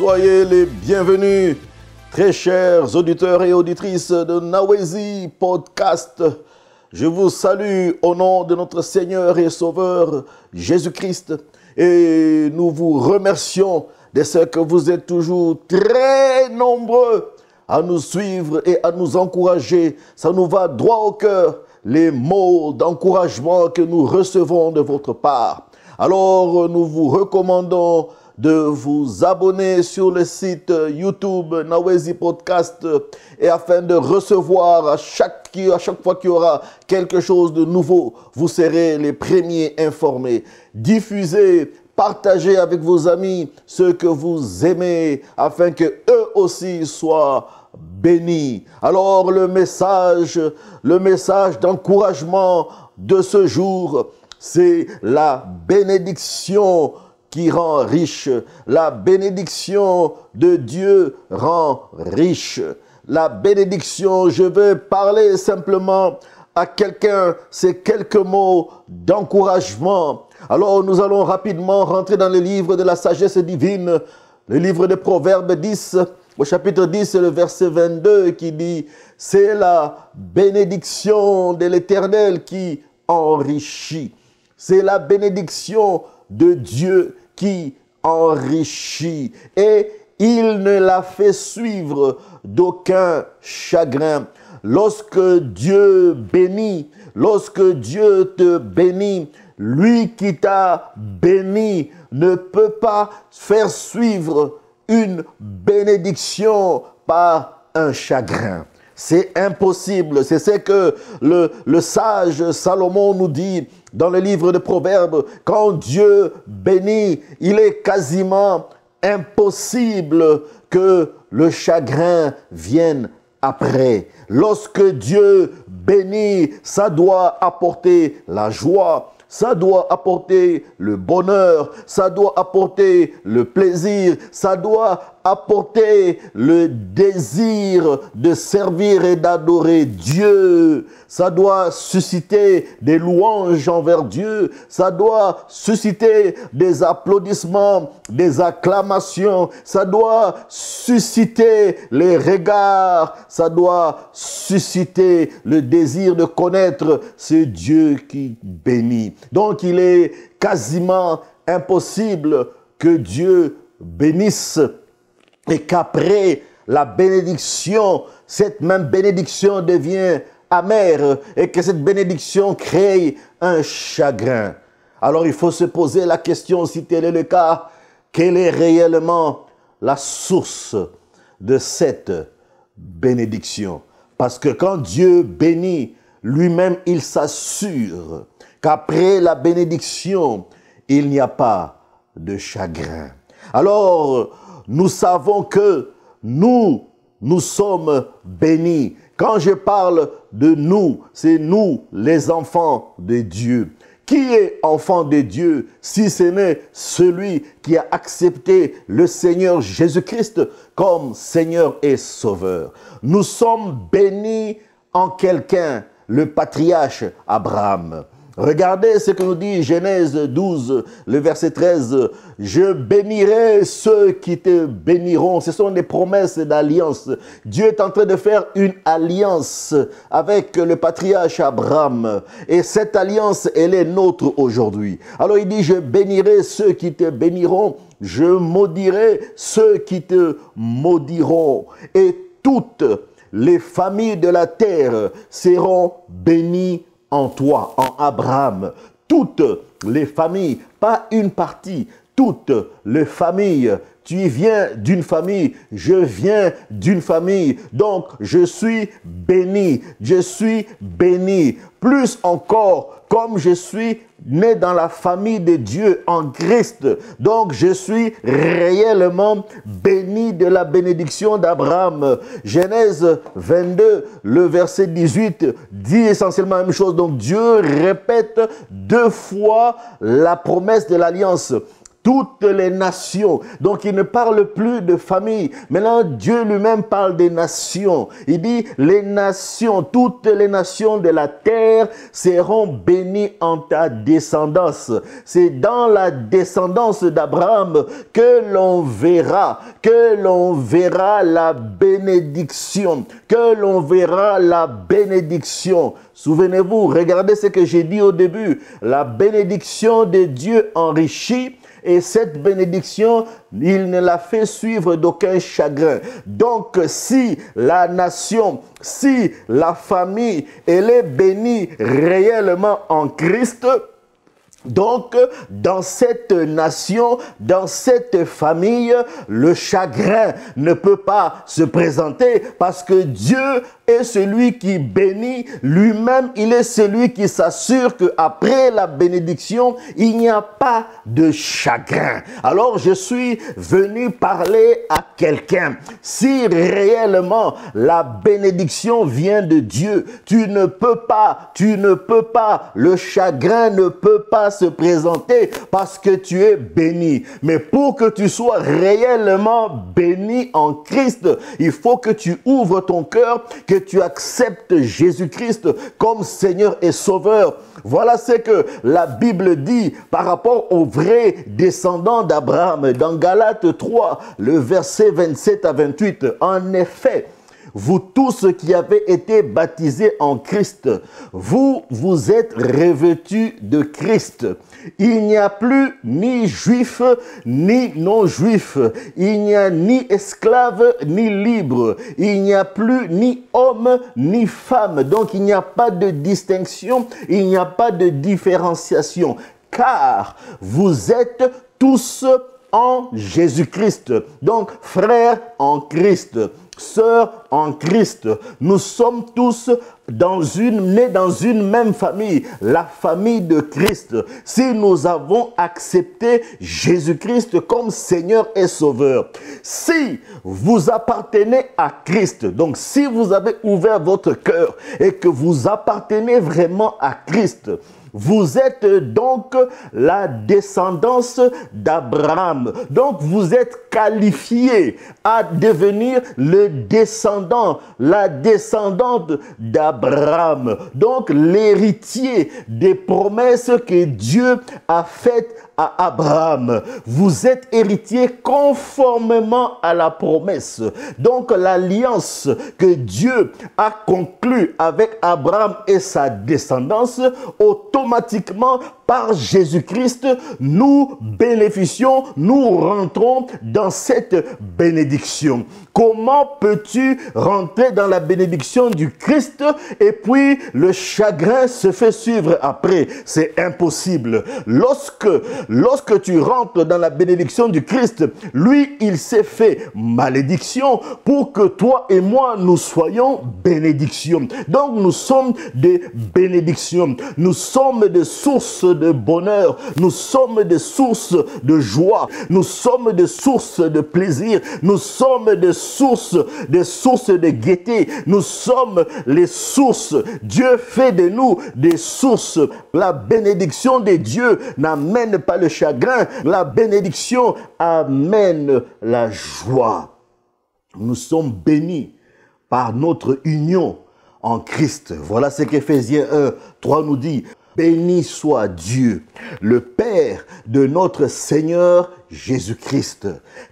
Soyez les bienvenus, très chers auditeurs et auditrices de Nawezi Podcast. Je vous salue au nom de notre Seigneur et Sauveur Jésus-Christ et nous vous remercions de ce que vous êtes toujours très nombreux à nous suivre et à nous encourager. Ça nous va droit au cœur, les mots d'encouragement que nous recevons de votre part. Alors, nous vous recommandons de vous abonner sur le site YouTube Nawezi Podcast et afin de recevoir à chaque fois qu'il y aura quelque chose de nouveau, vous serez les premiers informés. Diffusez, partagez avec vos amis ceux que vous aimez afin que eux aussi soient bénis. Alors le message d'encouragement de ce jour, c'est la bénédiction qui rend riche. La bénédiction de Dieu rend riche. La bénédiction, je veux parler simplement à quelqu'un, c'est quelques mots d'encouragement. Alors nous allons rapidement rentrer dans le livre de la sagesse divine, le livre de Proverbes 10, au chapitre 10, le verset 22 qui dit « C'est la bénédiction de l'Éternel qui enrichit. » C'est la bénédiction de Dieu qui enrichit. Et il ne la fait suivre d'aucun chagrin. Lorsque Dieu bénit, lorsque Dieu te bénit, lui qui t'a béni ne peut pas faire suivre une bénédiction par un chagrin. C'est impossible. C'est ce que le sage Salomon nous dit dans le livre de Proverbes. Quand Dieu bénit, il est quasiment impossible que le chagrin vienne après. Lorsque Dieu bénit, ça doit apporter la joie. Ça doit apporter le bonheur, ça doit apporter le plaisir, ça doit apporter le désir de servir et d'adorer Dieu. Ça doit susciter des louanges envers Dieu. Ça doit susciter des applaudissements, des acclamations. Ça doit susciter les regards. Ça doit susciter le désir de connaître ce Dieu qui bénit. Donc, il est quasiment impossible que Dieu bénisse et qu'après la bénédiction, cette même bénédiction devient amère et que cette bénédiction crée un chagrin. Alors, il faut se poser la question, si tel est le cas, quelle est réellement la source de cette bénédiction? Parce que quand Dieu bénit, lui-même, il s'assure qu'après la bénédiction, il n'y a pas de chagrin. Alors, nous savons que nous sommes bénis. Quand je parle de nous, c'est nous, les enfants de Dieu. Qui est enfant de Dieu si ce n'est celui qui a accepté le Seigneur Jésus-Christ comme Seigneur et Sauveur? Nous sommes bénis en quelqu'un, le patriarche Abraham. Regardez ce que nous dit Genèse 12, le verset 13. « Je bénirai ceux qui te béniront. » Ce sont des promesses d'alliance. Dieu est en train de faire une alliance avec le patriarche Abraham. Et cette alliance, elle est nôtre aujourd'hui. Alors il dit « Je bénirai ceux qui te béniront. Je maudirai ceux qui te maudiront. » Et toutes les familles de la terre seront bénies en toi, en Abraham. Toutes les familles, pas une partie, toutes les familles. Tu viens d'une famille, je viens d'une famille. Donc, je suis béni, je suis béni. Plus encore, comme je suis né dans la famille de Dieu en Christ. Donc, je suis réellement béni de la bénédiction d'Abraham. Genèse 22, le verset 18, dit essentiellement la même chose. Donc, Dieu répète deux fois la promesse de l'alliance. toutes les nations. Donc il ne parle plus de famille. Maintenant, Dieu lui-même parle des nations. Il dit, les nations, toutes les nations de la terre seront bénies en ta descendance. C'est dans la descendance d'Abraham que l'on verra la bénédiction, que l'on verra la bénédiction. Souvenez-vous, regardez ce que j'ai dit au début. La bénédiction de Dieu enrichit, et cette bénédiction, il ne la fait suivre d'aucun chagrin. Donc, si la nation, si la famille, elle est bénie réellement en Christ, donc, dans cette nation, dans cette famille, le chagrin ne peut pas se présenter parce que Dieu est celui qui bénit lui-même. Il est celui qui s'assure qu'après la bénédiction, il n'y a pas de chagrin. Alors, je suis venu parler à quelqu'un. Si réellement la bénédiction vient de Dieu, tu ne peux pas, le chagrin ne peut pas se présenter parce que tu es béni. Mais pour que tu sois réellement béni en Christ, il faut que tu ouvres ton cœur, que tu acceptes Jésus-Christ comme Seigneur et Sauveur. Voilà ce que la Bible dit par rapport aux vrais descendants d'Abraham. Dans Galates 3, le verset 27 à 28, en effet, vous tous qui avez été baptisés en Christ, vous êtes revêtus de Christ. Il n'y a plus ni juif ni non-juif. Il n'y a ni esclave ni libre. Il n'y a plus ni homme ni femme. Donc il n'y a pas de distinction, il n'y a pas de différenciation. Car vous êtes tous en Jésus-Christ. Donc frères en Christ, sœurs en Christ, nous sommes tous nés dans une même famille, la famille de Christ. Si nous avons accepté Jésus-Christ comme Seigneur et Sauveur, si vous appartenez à Christ, donc si vous avez ouvert votre cœur et que vous appartenez vraiment à Christ, vous êtes donc la descendance d'Abraham. Donc vous êtes qualifié à devenir le descendant, la descendante d'Abraham. Donc l'héritier des promesses que Dieu a faites à Abraham. Vous êtes héritier conformément à la promesse. Donc l'alliance que Dieu a conclue avec Abraham et sa descendance, automatiquement par Jésus-Christ, nous bénéficions, nous rentrons dans cette bénédiction. Comment peux-tu rentrer dans la bénédiction du Christ et puis le chagrin se fait suivre après? C'est impossible. Lorsque tu rentres dans la bénédiction du Christ, lui, il s'est fait malédiction pour que toi et moi, nous soyons bénédictions. Donc, nous sommes des bénédictions. Nous sommes des sources de bonheur. Nous sommes des sources de joie. Nous sommes des sources de plaisir. Nous sommes des sources de gaieté. Nous sommes les sources. Dieu fait de nous des sources. La bénédiction de Dieu n'amène pas le chagrin. La bénédiction amène la joie. Nous sommes bénis par notre union en Christ. Voilà ce qu'Éphésiens 1, 3 nous dit. Béni soit Dieu, le Père de notre Seigneur Jésus-Christ,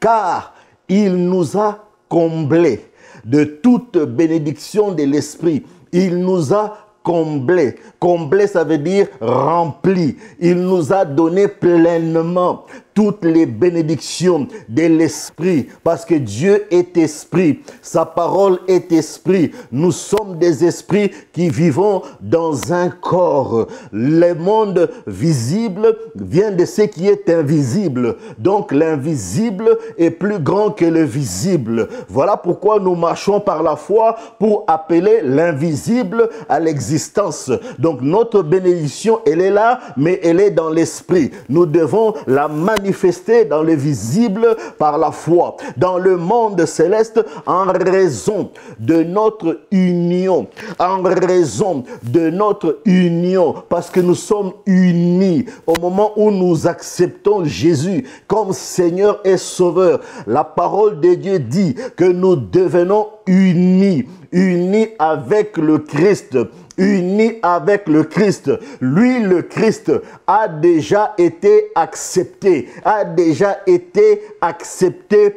car il nous a comblés de toute bénédiction de l'Esprit. Il nous a comblés. Combler, ça veut dire rempli. Il nous a donné pleinement toutes les bénédictions de l'Esprit, parce que Dieu est Esprit, sa parole est Esprit. Nous sommes des esprits qui vivons dans un corps. Le monde visible vient de ce qui est invisible. Donc l'invisible est plus grand que le visible. Voilà pourquoi nous marchons par la foi pour appeler l'invisible à l'existence. Donc notre bénédiction, elle est là, mais elle est dans l'Esprit. Nous devons la manifester manifestée dans le visible par la foi, dans le monde céleste, en raison de notre union, en raison de notre union, parce que nous sommes unis au moment où nous acceptons Jésus comme Seigneur et Sauveur. La parole de Dieu dit que nous devenons unis, unis avec le Christ, unis avec le Christ. Lui, le Christ, a déjà été accepté,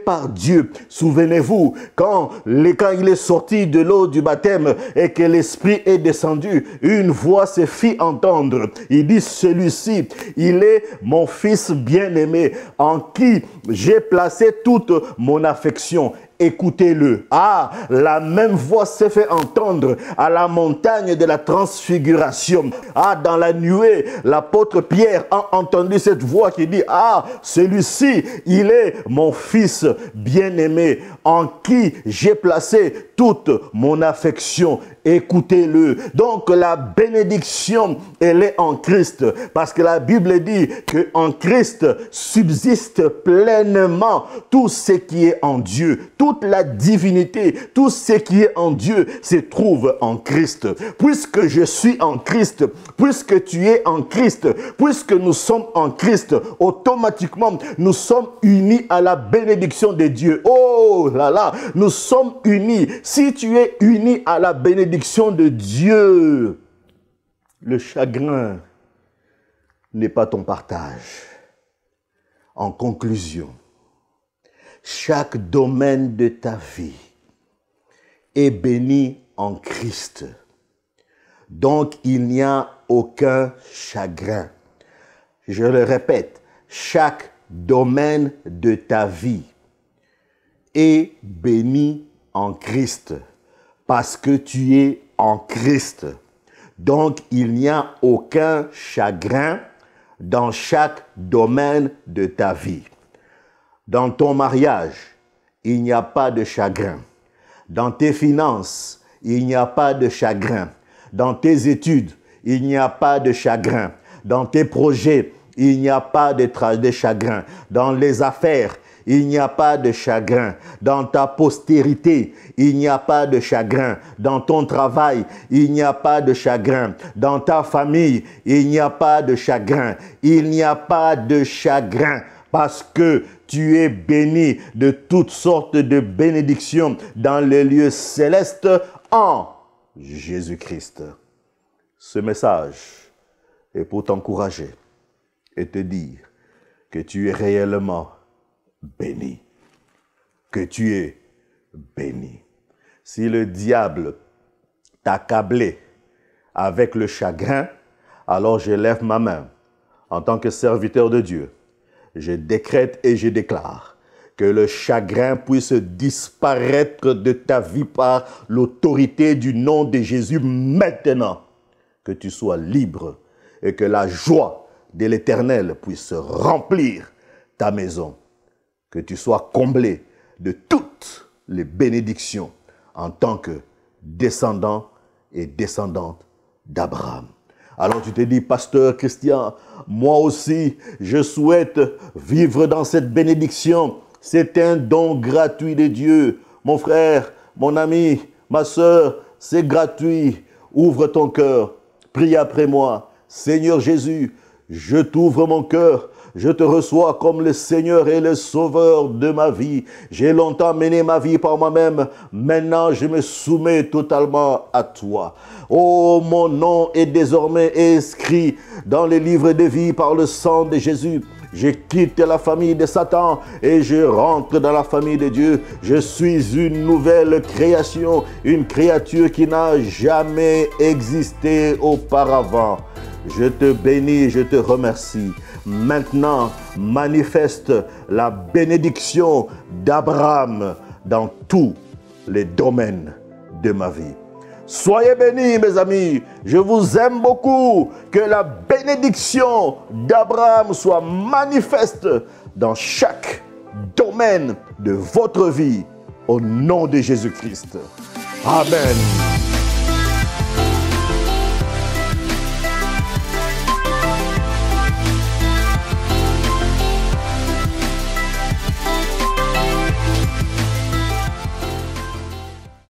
par Dieu. Souvenez-vous, quand il est sorti de l'eau du baptême et que l'Esprit est descendu, une voix se fit entendre. Il dit, celui-ci, il est mon Fils bien-aimé, en qui j'ai placé toute mon affection. Écoutez-le. Ah, la même voix s'est fait entendre à la montagne de la transfiguration. Ah, dans la nuée, l'apôtre Pierre a entendu cette voix qui dit, ah, celui-ci, il est mon Fils bien-aimé, en qui j'ai placé toute mon affection. Écoutez-le. Donc, la bénédiction, elle est en Christ. Parce que la Bible dit qu'en Christ subsiste pleinement tout ce qui est en Dieu. Toute la divinité, tout ce qui est en Dieu se trouve en Christ. Puisque je suis en Christ, puisque tu es en Christ, puisque nous sommes en Christ, automatiquement, nous sommes unis à la bénédiction de Dieu. Oh là là, nous sommes unis. Si tu es uni à la bénédiction de Dieu, le chagrin n'est pas ton partage. En conclusion, chaque domaine de ta vie est béni en Christ. Donc, il n'y a aucun chagrin. Je le répète, chaque domaine de ta vie est béni en Christ parce que tu es en Christ. Donc, il n'y a aucun chagrin dans chaque domaine de ta vie. Dans ton mariage, il n'y a pas de chagrin. Dans tes finances, il n'y a pas de chagrin. Dans tes études, il n'y a pas de chagrin. Dans tes projets, il n'y a pas de chagrin. Dans les affaires, il n'y a pas de chagrin. Dans ta postérité, il n'y a pas de chagrin. Dans ton travail, il n'y a pas de chagrin. Dans ta famille, il n'y a pas de chagrin. Il n'y a pas de chagrin parce que tu es béni de toutes sortes de bénédictions dans les lieux célestes en Jésus-Christ. Ce message est pour t'encourager et te dire que tu es réellement béni, que tu es béni. Si le diable t'a accablé avec le chagrin, alors je lève ma main en tant que serviteur de Dieu. Je décrète et je déclare que le chagrin puisse disparaître de ta vie par l'autorité du nom de Jésus maintenant. Que tu sois libre et que la joie de l'Éternel puisse remplir ta maison. Que tu sois comblé de toutes les bénédictions en tant que descendant et descendante d'Abraham. Alors tu te dis, pasteur Christian, moi aussi, je souhaite vivre dans cette bénédiction. C'est un don gratuit de Dieu. Mon frère, mon ami, ma soeur, c'est gratuit. Ouvre ton cœur. Prie après moi. Seigneur Jésus, je t'ouvre mon cœur. Je te reçois comme le Seigneur et le Sauveur de ma vie. J'ai longtemps mené ma vie par moi-même. Maintenant, je me soumets totalement à toi. Oh, mon nom est désormais inscrit dans le livre de vie par le sang de Jésus. Je quitte la famille de Satan et je rentre dans la famille de Dieu. Je suis une nouvelle création, une créature qui n'a jamais existé auparavant. Je te bénis, je te remercie. Maintenant, manifeste la bénédiction d'Abraham dans tous les domaines de ma vie. Soyez bénis, mes amis. Je vous aime beaucoup. Que la bénédiction d'Abraham soit manifeste dans chaque domaine de votre vie. Au nom de Jésus-Christ. Amen.